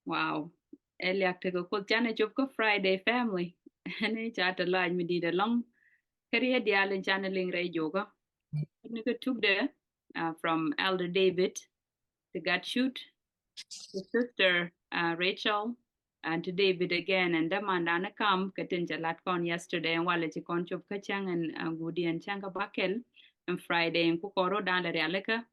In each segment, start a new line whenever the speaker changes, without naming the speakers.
Wow. Eliak to go cook Jana Jupko Friday family. And it's at the line me did a long career dial and channeling Ray Yoga. Nika took there from Elder David, the gut shoot, his sister Rachel, and to David again, and the mandana come, Katinja Latkon yesterday, and while it's a conch of Kachang and Goody and Changa Bakel, and Friday and Kukoro down the Realeka.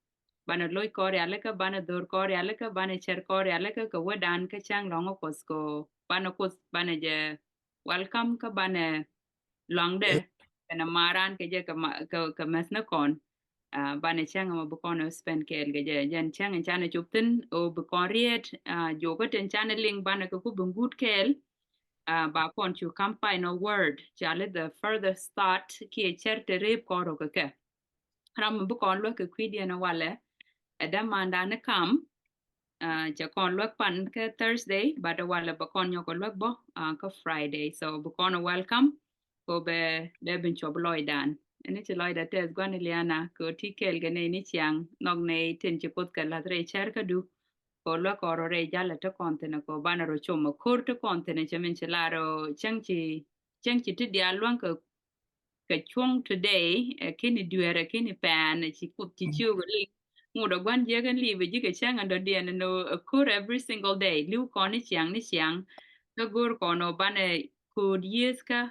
Bana loy ko realeka bana dur ko realeka bana cher ko realeka ka wadan ka chang longo kosko bana kos bana je welcome ka bana long de kana maran ke je ka masna kon bana chang ma bu kono spend kel ge je jan chang en chana chuptin o bu kon riet jo ko ten chana ling bana ka ku bungut kel ba kon chu kam final word chale the furthest thought ki cher te rep ko ro ka ke ram bu kon lo ka kwidi na wale Adam mandana kam cha kon lok pan ke Thursday but wala ba kon nyoko lok bo ka Friday so bu kon welcome ko be bin chob loidan ene che loida tes gwan liana ko tikel gene ni chiang nog ne tin che pot ka la tre cher ka du ko lok oro re jala to kontene ko bana ro chomo kur to kontene che min che laro changchi ti dia lwan ka chung today kini duere kini pan chi kut chi chu ngudo gwan jegen li be jike chang ando dien no occur every single day liu ko ni chiang ka gur ko no bane kud yes ka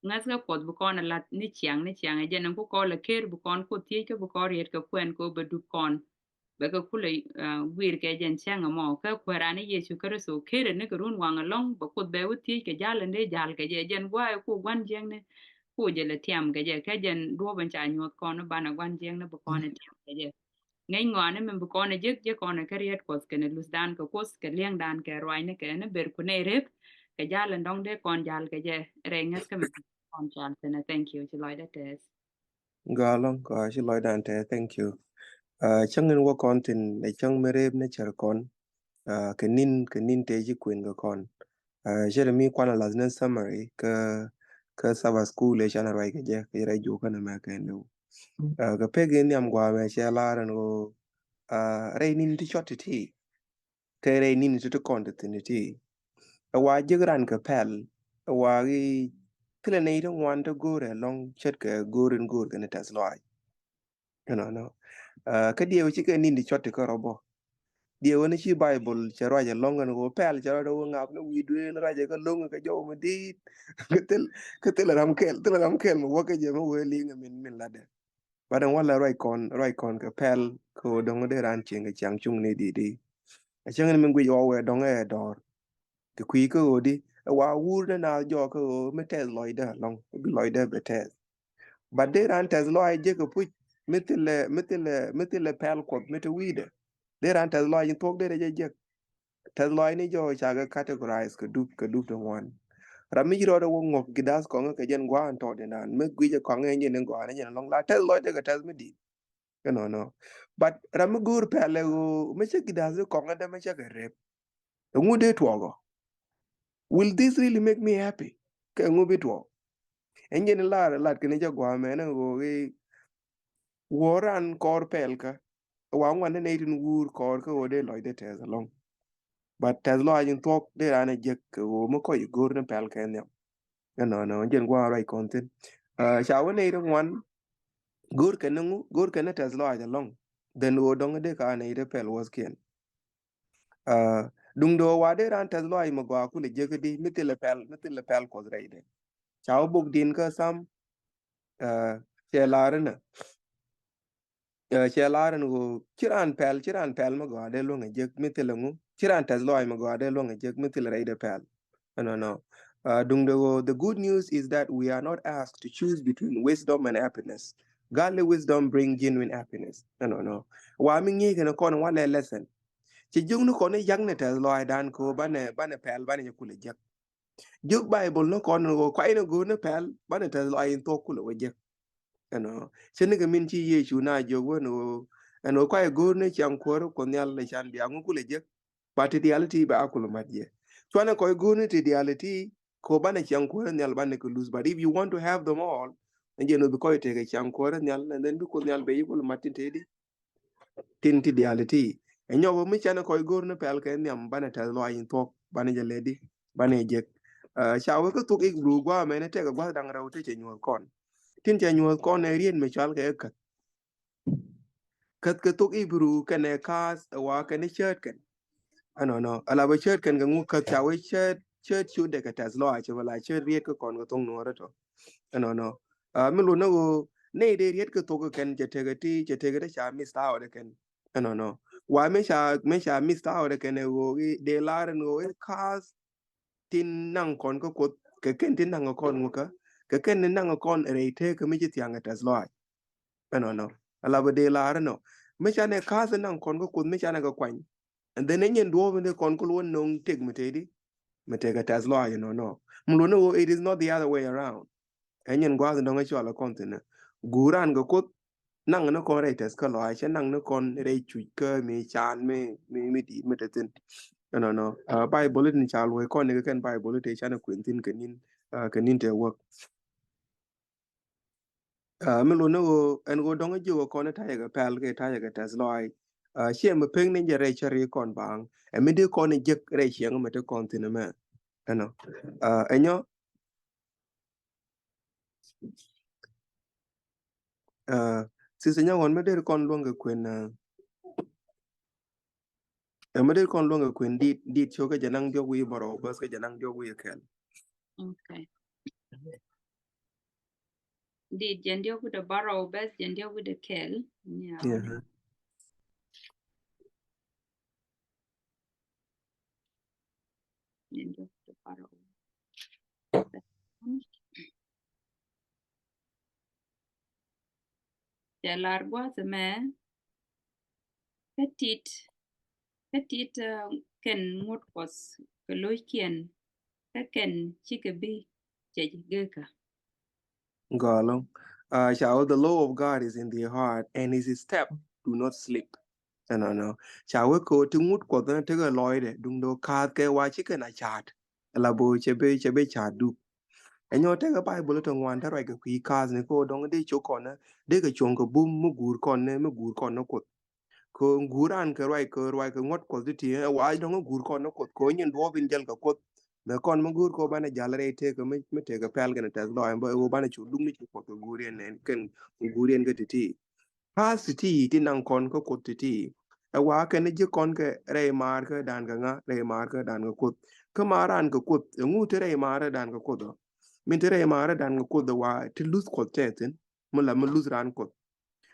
ngas ka pot bu kon lat ni chiang e jenen ku ko la ker bu kon ku tie ka bu ko riet ka kwen ko be du kon be ka kule wir ke jen chang mo ka kwerani yesu kristo kere ne kurun wang long ba ku be uti ke jal ne jal ke je jen gwa ku gwan jeng ne ku je le tiam ke je ke jen do ban cha nyot kon bana gwan jeng ne bu kon tiam ke je ngay ngone men bu kone je kone kariet kos kene lus dan ko kos ke liang dan ke roi ne ke ne ber ku ne rep ke jal ndong de kon jal ke je re ngas ke men kon jal tene thank you ci loy de tes
Galong ko shi loy dan te thank you. Changin wo kontin ne chang mereb ne cher kon. Kenin te ji queen go kon. Jeremy kwana laznen summary ka saba school e chana roi ke je ke re ju kana me ke ndu. Ka pege ni am gwa me che la ran go re nin ti shot ti. Ke re nin ti kon ti. Wa jigran ka pel wa gi kile ne to wan to gore long chet ke goren gor ke ne tas loy. No. Ka dia chi ke nin di shot ko robo. Dia wani chi Bible che raja longan go pel che raja go ngap no wi duen raja ka longa ka jo ma dit ketel ram kel mo waka je mo we linga min lade badan wala rai kon ka pel ko dong de ran chinga chang chung ni di a chang min gwi yo we dong e dor ke kwi ko di wa wur na jo ko me tes loida long bi loida betes but de ran tes loy je ko pu mitile pel ko mite wide de ran tes loy tok de je tes loy ni jo chaga categorize ka dup to one rami ro do ngok gidas ko ka jen gwa to de nan me gwi je ko nge ne ngwa ne long la tes loy de ka tes mi di no but rami gur pele go me che gidas ko ngade me che rep ngu de to will this really make me happy ka ngu bi to enjen la ke ne ja gwa me ne go ge woran kor pel ka wa ngwan ne tin wur kor ka o de loy de tes long but tes loy jin tok de ran je ko mo ko gur ne pel ka ne no jen gwa rai content shawo ne rin wan gur ka ne tes loy de long den wo dong de ka ne de pel was ken dung do wa de ran tes loy mo gwa ku le je di mitile pel ko rai de shawo buk din ka sam che larna che laran go chiran pel ma go de lo nge mitil ngu chiran tas loy ma go de lo nge mitil rai de pel no the good news is that we are not asked to choose between wisdom and happiness. Godly wisdom bring genuine happiness. No wa mi ngi kana kon wa le lesson ci jung no kon yang ne tas loy dan ko bane pel bane kule jak juk bible no kon go kwai no go ne pel bane tas loy to kule we chen ga min chi ye chu na jo wo no kwa go ne chang ko ko nyal le chan bi angu kule je but reality ba akulu madje chwana ko go ne reality ko bana chang ko nyal bana ko lose but if you want to have them all and you know because te ga chang ko nyal and then bi ko nyal be ko matin te di tin ti reality enyo bo mi chana ko gor na pel ke nyam bana ta lo ayin tok bana je ledi bana je chawe ko tok ik bru gwa me ne te gwa dang raw te che nyol kon tin che nyol kon e rien me chal ke kat ke tok ibru kene kas wa kene chet ken ano no ala ba chet ken ngu kat chawe chet chu de ka tas lo a che wala chet riet ko kon ko tong no to ano no mi lu no ne de riet ko tok ken je te ga ti je te ga cha mi sta o de ken ano no wa me sha mi sta o de ken go de lar no e kas tin nang kon ko ke ken tin nang kon ngu ka ke ken nang kon re te ko mi ji tiang tas lo no ala ba de lar no me cha ne kas nang kon ko me cha na ko kwan and then enyen do ne kon ko won no tek me te ga tas lo no mu no it is not the other way around enyen gwa no nga chola kontina guran go ko nang no kon re tes ka lo ai nang no kon re chu ka mi chan me di me te tin no bible ni cha lo ko ne ken bible te cha na quentin kenin te work mi lu no en go dong ju ko ne ta ga pel ke ta ga tas lo ai she me peng ne je re chari kon bang e mi de kon je re chieng me te kontina me ano enyo si se nyagon me de kon lo ga kwen me de kon lo ga kwen dit cho ga janang jo wi boro bas ga janang jo wi kel
Okay. Diit jandio with the barrow best jandio with the kell. Yeah.
yeah
Jandio with the barrow. Ja largwa se me petit ken ngut kos ke loikien ka ken chikebi jegeka.
Golong. Child, the law of God is in their heart, and his step do not slip. No. Child, ko tingut ko na tega loide dung do kat ke wa chicken a chat. Labo chebe chat du. And your take a Bible to one that like a quick cars and ko dong de chokona, de ka chonka boom mugur kon ne mugur kon no kot. Ko guran ka roi ka ngot ko ti wa dong gur kon no kot ko nyen do bin jal ka kot me kon mo gur ko bana jalare te ko me te ka pel gana tas lo am ba o bana chu dum ni ko ko guren en ken guren ga ti pas ti nan kon ko ko ti wa ka ne je kon ka re mar ka dan ga nga re mar ka dan ga kot ka maran ka kot ngu te re mar dan ga kot min te re mar dan ga kot wa ti lus ko ten mo la mo lus ran kot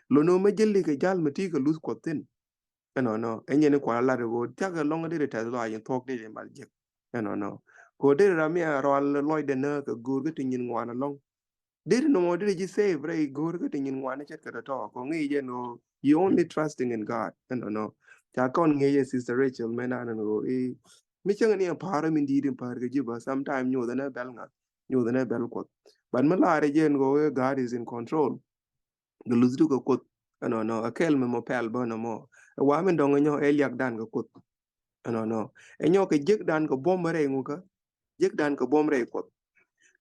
lo no me jelli ka jal me ti ka lus ko ten no enye kwa la go taga long de ta lo ayin tok de mal je no ko de rami ro lo de na ka gur ga tin ngwana long de no mo de ji save rai gur ga tin ngwana chet ka to ko ngi je no you only trusting in God no ta kon ngi ye sister Rachel mena no e mi chang ni para min di din par ga ji ba sometime nyu da na bel nga nyu da na bel ko ban ma la re je go God is in control the luzdu ko kot no akel me mo pel bo no mo wa men dong nyo eliak dan ko kot no enyo ke jek dan ko bomre nguka jek dan ko bomre kot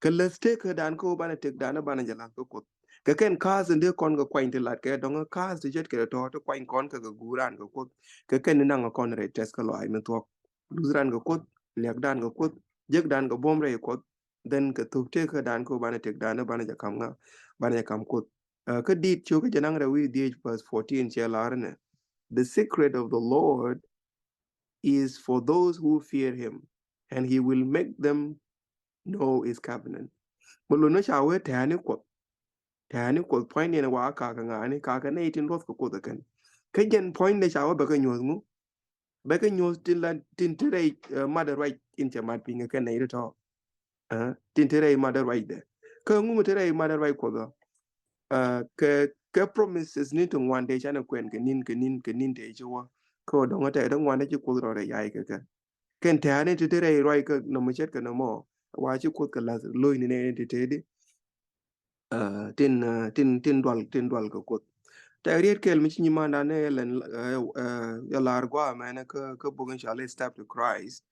ke leste ke dan ko bana tek dan bana jala ko kot ke ken kas inde kon ko kwain lat ke dong kas de jet ke to kwain kon ke guran ko kot ke ken nang kon re tes ko ai me to luzran ko kot liak dan ko kot jek dan ko bomre kot then ke tuk te ke dan ko bana tek dan bana ja kam nga bana kam kot ka dit cho ka janang rawi DH verse 14 chalarne the secret of the Lord is for those who fear him and he will make them know his covenant mulo no chawe tani ko point ne wa ka ngani ka ne tin rof ko da kan ka gen point ne chawe ba ka nyos ba ka nyos tin la tin tere mother right in chamat pinga kan ne to tin tere mother right de ka ngu tere mother right ko da ke promises ni to one day chana kwen ke nin te jwa ko do ngata do ngwana chi ko ro re yai ka ken te ane te re roi ka no mo chet ka no mo wa chi ko ka la lo ni ne te di tin dwal ka ko ta riet kel mi chi ma na ne len ya lar gwa ma na ka bugun shall step to Christ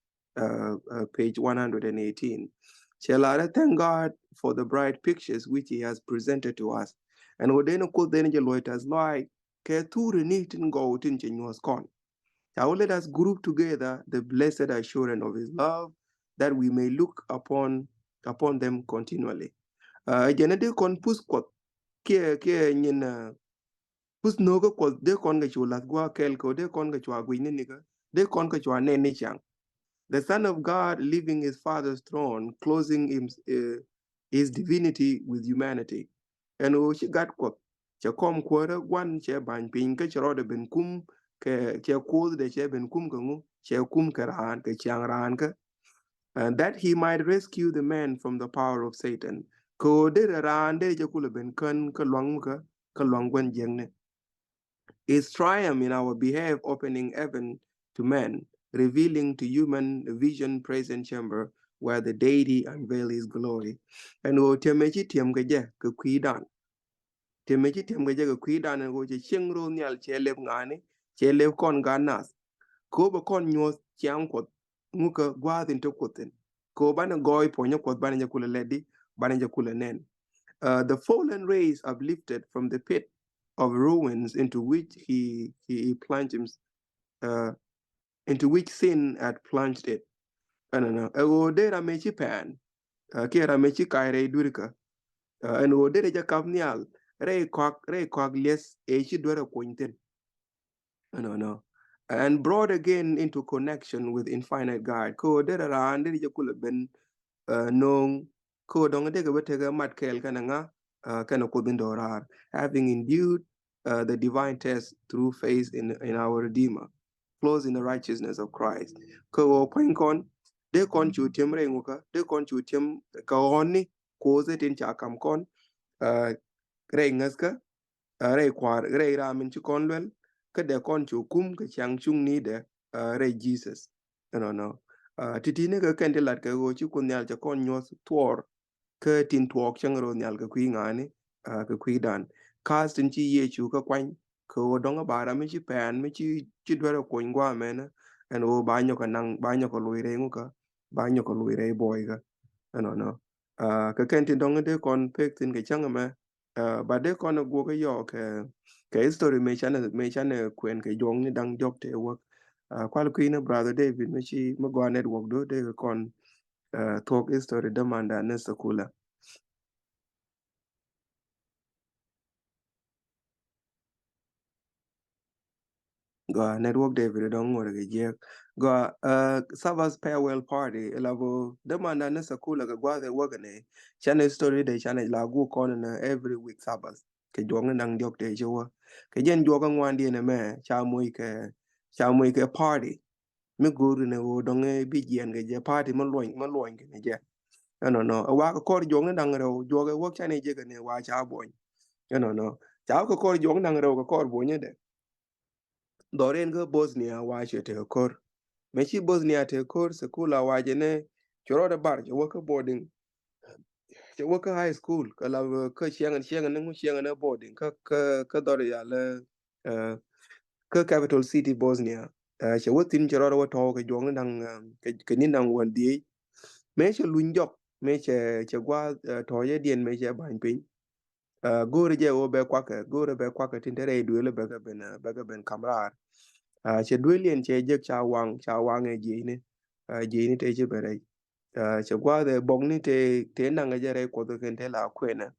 page 118 shall thank God for the bright pictures which he has presented to us and we then ko then je loitas like ke turi ni tin go tin che nyos kon Now let us group together the blessed assurance of his love, that we may look upon them continually. Janade kon pus kot ke nyin pus nogo kot de kon ga chulat gwa kel ko de kon ga chwa gwini nika de kon ga chwa ne ni chang. The Son of God leaving his Father's throne, closing his divinity with humanity. And she got quote, che kom quarter one che ban ping ke chro de ben kum ke che ko de che ben kum ngu che kum ke ran ke chang ran ke, and that he might rescue the man from the power of Satan. Ko de ran de je kula ben kan ke long ke long wen jeng ne. His triumph in our behalf, opening heaven to men, revealing to human a vision present chamber where the deity unveil his glory. And o temechi tiam gaje ke kuidan. Temechi tiam gaje ke kuidan and o che chengro nyal chelep ngani, chelep kon ganas. Ko ba kon nyos chiang kot muka gwadin to kotin. Ko bana goy ponyo kot bana jakula ledi, bana jakula nen. The fallen race uplifted from the pit of ruins into which he plunged him, into which sin had plunged it. I don't know. Ego de ramechi pan, ke ramechi kaire durika, and o de ja kapnial, re kwak les echi dwara pointed. I don't know. And brought again into connection with infinite God. Ko de ra ande ja kula ben nong ko dong de ga betega mat kel kananga kana kodindorar, having endued the divine test through faith in our Redeemer, clothed in the righteousness of Christ. Ko point kon de kon chu tem re nguka de kon chu tem ka honni ko ze tin cha kam kon re ngaska re kwar re ramin chu kon lwel ka de kon chu kum ka chang chung ni de re Jesus. No. Titine ka kente lat ka go chi kun nyal cha kon nyos twor ka tin twok chang ro nyal ka kwi ngani ka kwi dan kas tin chi ye chu ka kwany ko donga bara mi chi pan mi chi dwara ko ngwa mena en o banyo ka nang banyo ko luire nguka banyo ko luire boy ka no ka kente donga de kon pek tin ke chang ma ba de kon go ka yo ka history me chane kwen ke jong ni dang jok te wo kwal kwi na brother David mi chi mo go network do de kon talk history demanda ne sakula go network David don't worry ge je go Sabbath farewell party elabo demanda ne sakula ga gwa de wogane chane history de chane la gu kon na every week Sabbath ke jong nang jok de jo ke jen jo ga ngwandi ne me cha muy ke party mi guru ne wo donge bi jen ge je party mo loin ke ne je no wa ko jong nang ro jo ga wo chane je ne wa cha boy no cha ko jong nang ro ko bo nye de Doren ga Bosnia wache te kor. Mechi Bosnia te kor sekula waje ne choro de bar je waka boarding. Je waka high school kala ka chiang ne boarding ka dor ya le ka capital city Bosnia. Che wotin choro wa to ka jong nang ke ni nang wan di. Mechi lunjok meche gwa to ye dien meche ban pin. Gore je o be kwaka tintere duele be ka ben kamrar. Che duelien che jek cha wang e jini te che bere che gwa de bong ni te nanga jere ko de kente la kwena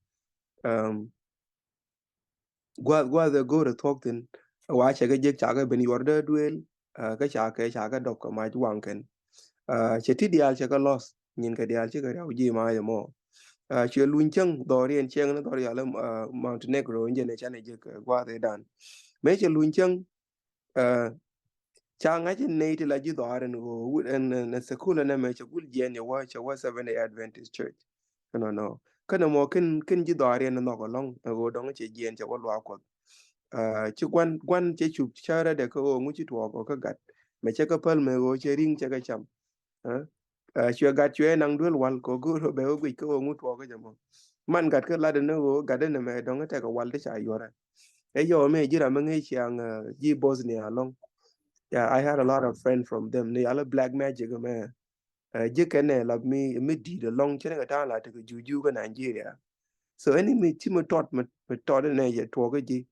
gwa de go de tokten wa che ga jek cha ga ben yorde duel ka cha ga dok ma wang ken che ti dial che ga los nyin ka dial che ga raw ji ma ya mo che lun cheng dorien cheng na dor ya le Montenegro nje ne chane jek gwa de dan me che lun cheng cha nga chen nei ti la ji do aren go en na sekula na me che gul jen ya wa che wa seven day Adventist church no kana mo kin ji do aren no ko long go dong che jen che wa lwa ko chi gwan che chup chara de ko ngu chi to ko ka gat me che ka pal me go che ring che ka cham chwe gat chwe nang dul wal ko go ro be go ko ngu to ko jamo man gat ka la de no go gat de me dong te ko wal de cha yora e yo me jira me ngi chiang ji Bosnia long. Yeah, I had a lot of friends from them. They all black magic, man. Jikene like me did a long chene kata la to juju ga Nigeria. So any me taught me taught in a talk ji.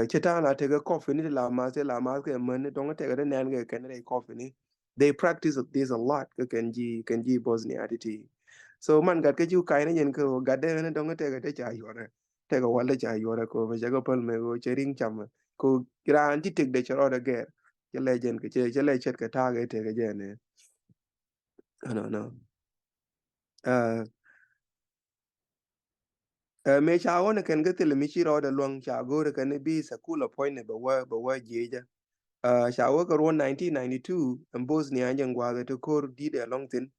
cheta la take a coffee ni la mas ke man don't take the nan ke can they coffee ni they practice this a lot ke can ji Bosnia attitude so man gat ke ju kai ne yen ko gat de ne don't take the cha yore take a wala cha yore ko me jago pal me go chering cham ko gran ti tik de charo de ger ke legend ke che le chet ke ta ge te ke je ne no me cha wona ken ke til mi chi ro de long cha go de kan bi sa cool appointment ba wa je shawo ka ruwan 1992 in Bosnia yan gwaga ta kor di da longtin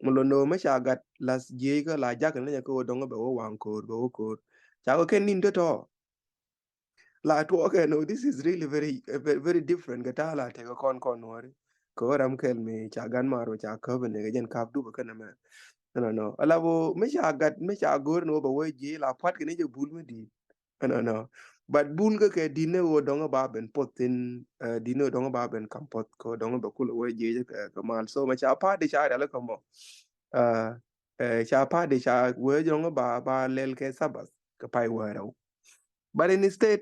mulono ma shagat las je ka la jak na ko donga ba wo wan kor ba wo kor shawo ken nin to la to okay no this is really very different ga ta la te ka kon wari ko ram kel me chagan maro cha ka ne ga jen kap du ba kana ma no ala wo me shagot no ba wo je la pat ne je bul me di no but bun ke dine wo donga ba ben potin dine donga ba ben kampot ko donga ba kula wo je ka mal so ma cha pa de cha ala ko mo cha pa de cha wo donga ba lel ke sabas ka pai wo raw but instead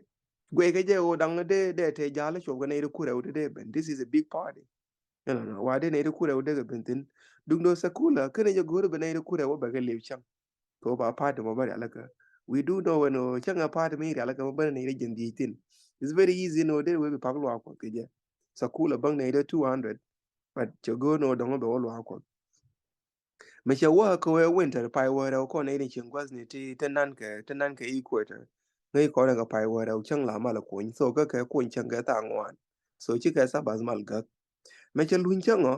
gwe ke je wo danga de te jala cho ga ne ku raw de ben this is a big party no wa de ne ku raw de ga ben tin dum do sakula kene je goro be ne ku raw ba ga lew cham ko ba party mo bari alaka we do know when changa party me alaka mo bari ne region Diitin it's very easy no there we paglo akwa keje sakula bang ne 200 but chogo no dongo be wolo akwa me che wa ko we winter pai wa ra ko ne ni chingwas ni ti tenan ke equator ngai ko ga pai wa ra chang la ma la ko so ka ke ko chang ga ta ngwan so chi ka sa baz mal ga me che lun chango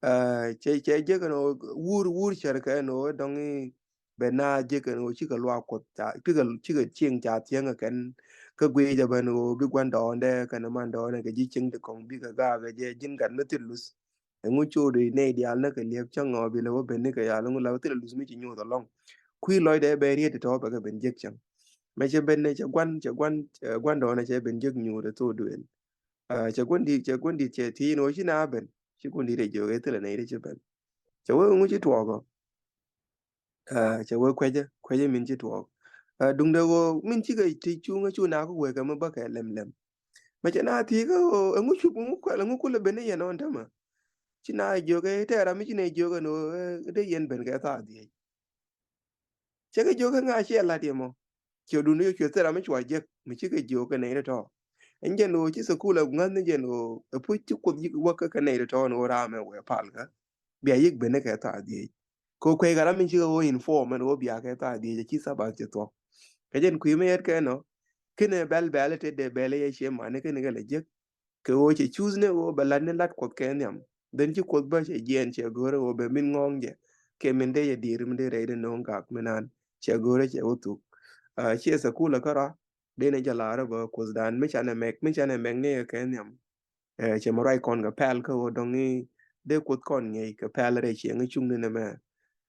che je no wur cher ka no dongi be na je ka no chi ka lwa ko ta chi ka chieng cha tieng kan ka gwe ja ba no bi gwan do de ka na man do ne ka ji ching de kong bi ka ga je jin gan na tilus ngu chu de ne dia na ka liep chang ngo bi lo be ne ka ya lo la tilus mi chi nyu to long kui loy de be ri de to ba ka ben je chang me che ben ne che gwan do ne che ben je nyu de to duel che gundi che ti no chi na ben chi gundi de jo ke tele ne de che ben che wo ngu chi tuo go che wo kweje min chi tuo dung de go min chi ga ti chu na ko we ka ma ba ka lem ma che na ti go ngu chu ngu ko la ngu ko le ben ye no ndama chi na jo ke te ra mi chi ne jo ga no de yen ben ga ta di che ga jo ka nga che la di mo che du ne che te ra mi chwa je mi chi ga jo ka ne to enje no chi sa kula ngan ne je no pu chi ko ji wa ka ne to no ra me we pal ga bia yik bene ka ta di ko kwe gara min chi go inform no bia ka ta di chi sa ba che to ka jen ku me yer ka no kene bel te de bele ye che mane kene ga le je ke o che choose ne o bala ne lat ko ken yam den chi ko ba che jen che gore o be min ngong je ke min de ye dir min de re de no ga menan che gore che o tu chi sa kula kara de ne jala ra ba ko dan me chane mek ne ken yam che marai kon ga pel ka o dongi de kut kon ngai ka pel re che ngi chung ne me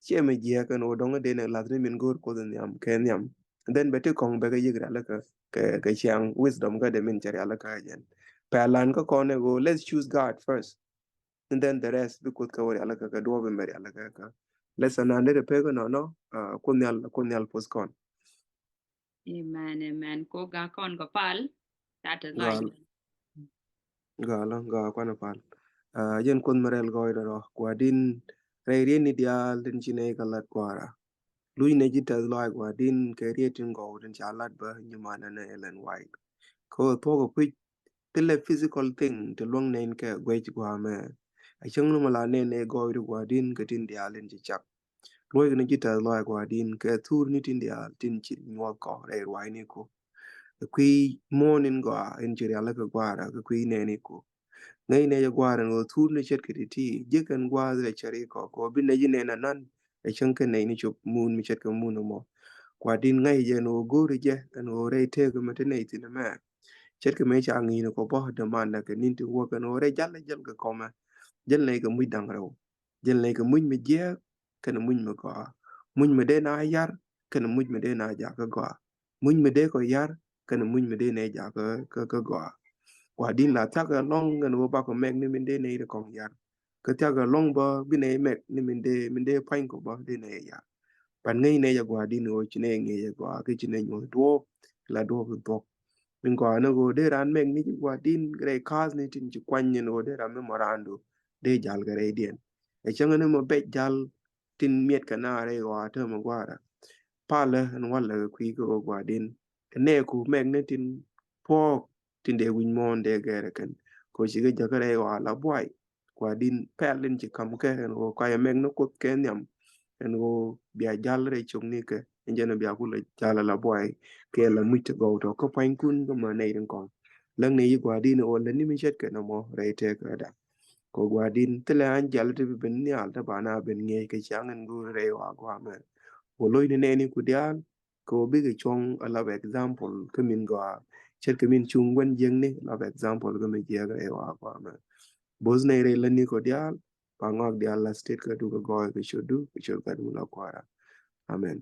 che me je ka no donga de ne ladre min gor ko den yam ken yam den bete kong be ga yigra la ka chiang wisdom ga de min chari la ka jen pelan ka kon ne go let's choose God first and then the rest be kut ka wori ala ka do be meri ala ka let's anande de pe no kunyal pos kon
Amen. Ko ga kon go pal. That is like.
gal ga kwana pal jen kun merel go ro kwa din re ni dial din chine ka lat kwara lui ne jita lo gwa din ke rietin go din chalat ba nyumana na Ellen White ko to ko pi tele physical thing to long nen ke gwech gwa me a chang no mala ne go ru gwa din ke tin dialen ji chak lo ne jita lo gwa din ke tur ni tin dial tin chi no ko re wai ni ko kui morning go in ji ala ka gwa ra kui ne ni ko ngai ne gwa ra no tur ni chet ke ti je kan gwa re chari ko bin ne ji ne na nan a chang ke ne ni chup mun mi chet ka mun mo kwa din ngai je no go re je no re te ko mate ne tin ma chet ke me cha ngi no ko bo de man na ke nin tu wo ka no re jal ka ko ma jal ne ka mu dang ro jal ne ka mun mi je ka na mun ma ko mun me de na yar ka na mun me de na ja ka go mun me de ko yar ka na mun me de ne ja ka go kwa din la ta ka long ga no ba ko mek ni min de ne de ko yar ka ta ga long ba bi ne mek ni min de pain ko ba de ne ya pan ngai ne ya gwa din o chine ngai ya gwa ke chine nyo do la do ko min ko ana go de ran meg ni gwa din gre kas ni tin ci kwanye no de ran memorando de jal gre dien e changa ne mo be jal tin miet kana re wa te mo gwara pala an wala ku go gwa din ne ku meg ne tin po tin de win mon de gere kan ko ci ga jagare wa la boy gwa din pelin ci kam ke en go ka meg no ko ken yam en go bia jal re chung ni ke en jana bia ku la jala la boy ke la mu go to ko pain kun ko ma nei den kon lang ne yi gwa din o la ni mi chet ke no mo re te ka da ko gwa din tele an jal te ben ni al ta bana ben nge ke chang en gu re wa gwa me ko loy ne ni ku dial ko bi ke chong a la example ke min gwa chet ke min chung wen jeng ni la example ke me je re wa gwa me boz ne re la ni ko dial pa ngok dial la state ka du ko go ke shodu ke chol ka du la kwara amen.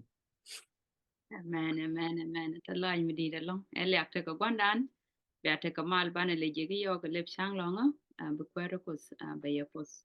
Amen. Ta loj mi di da long. Eliak te ko gwandan. Bia te ko mal bana le jegi yo ko lep chang longa. Bukwero kus bayapos.